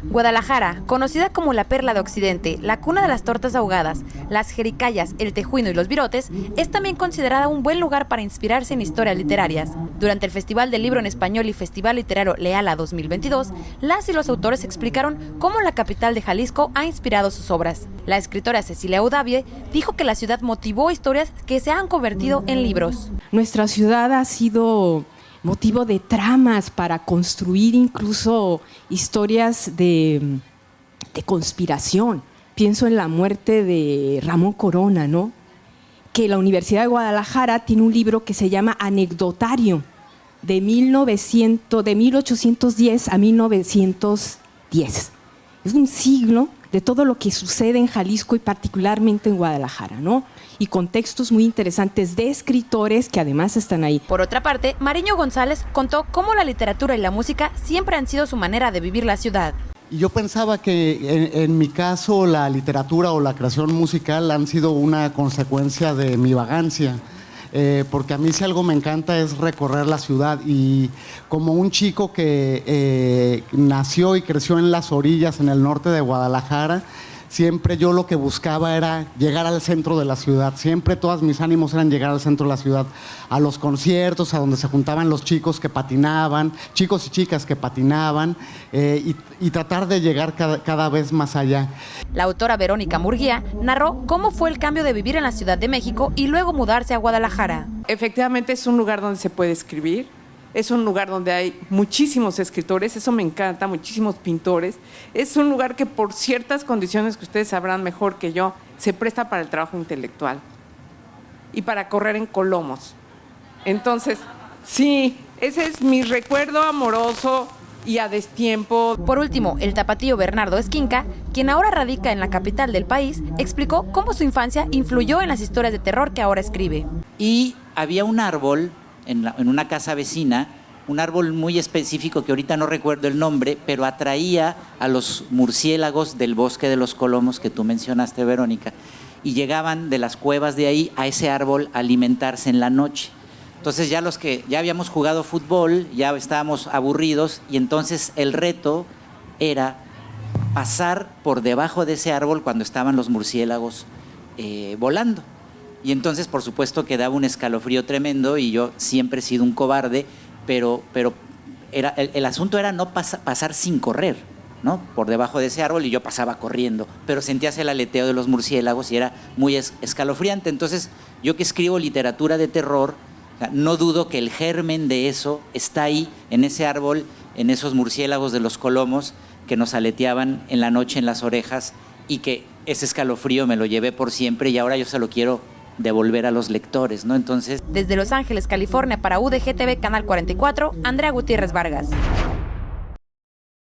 Guadalajara, conocida como la perla de Occidente, la cuna de las tortas ahogadas, las jericayas, el tejuino y los virotes, es también considerada un buen lugar para inspirarse en historias literarias. Durante el Festival del Libro en Español y Festival Literario Leala 2022, las y los autores explicaron cómo la capital de Jalisco ha inspirado sus obras. La escritora Cecilia Udavie dijo que la ciudad motivó historias que se han convertido en libros. Nuestra ciudad ha sido motivo de tramas para construir incluso historias de conspiración. Pienso en la muerte de Ramón Corona, ¿no? Que la Universidad de Guadalajara tiene un libro que se llama Anecdotario, de 1810 a 1910. Es un siglo de todo lo que sucede en Jalisco y particularmente en Guadalajara, ¿no? Y contextos muy interesantes de escritores que además están ahí. Por otra parte, Mariño González contó cómo la literatura y la música siempre han sido su manera de vivir la ciudad. Y yo pensaba que en mi caso la literatura o la creación musical han sido una consecuencia de mi vagancia. Porque a mí si algo me encanta es recorrer la ciudad, y como un chico que nació y creció en las orillas, en el norte de Guadalajara, siempre yo lo que buscaba era llegar al centro de la ciudad. Siempre todos mis ánimos eran llegar al centro de la ciudad, a los conciertos, a donde se juntaban los chicos que patinaban, chicos y chicas que patinaban, y tratar de llegar cada vez más allá. La autora Verónica Murguía narró cómo fue el cambio de vivir en la Ciudad de México y luego mudarse a Guadalajara. Efectivamente es un lugar donde se puede escribir, es un lugar donde hay muchísimos escritores, eso me encanta, muchísimos pintores. Es un lugar que por ciertas condiciones que ustedes sabrán mejor que yo, se presta para el trabajo intelectual y para correr en colomos. Entonces, sí, ese es mi recuerdo amoroso y a destiempo. Por último, el tapatío Bernardo Esquinca, quien ahora radica en la capital del país, explicó cómo su infancia influyó en las historias de terror que ahora escribe. Y había un árbol en una casa vecina, un árbol muy específico que ahorita no recuerdo el nombre, pero atraía a los murciélagos del bosque de los Colomos que tú mencionaste, Verónica, y llegaban de las cuevas de ahí a ese árbol a alimentarse en la noche. Entonces ya los que ya habíamos jugado fútbol, ya estábamos aburridos, y entonces el reto era pasar por debajo de ese árbol cuando estaban los murciélagos volando. Y entonces, por supuesto, que daba un escalofrío tremendo, y yo siempre he sido un cobarde, pero el asunto era no pasar sin correr, ¿no? Por debajo de ese árbol, y yo pasaba corriendo, pero sentías el aleteo de los murciélagos y era muy escalofriante. Entonces, yo que escribo literatura de terror, o sea, no dudo que el germen de eso está ahí, en ese árbol, en esos murciélagos de los Colomos que nos aleteaban en la noche en las orejas, y que ese escalofrío me lo llevé por siempre, y ahora yo se lo quiero devolver a los lectores, ¿no? Entonces, desde Los Ángeles, California, para UDG TV Canal 44, Andrea Gutiérrez Vargas.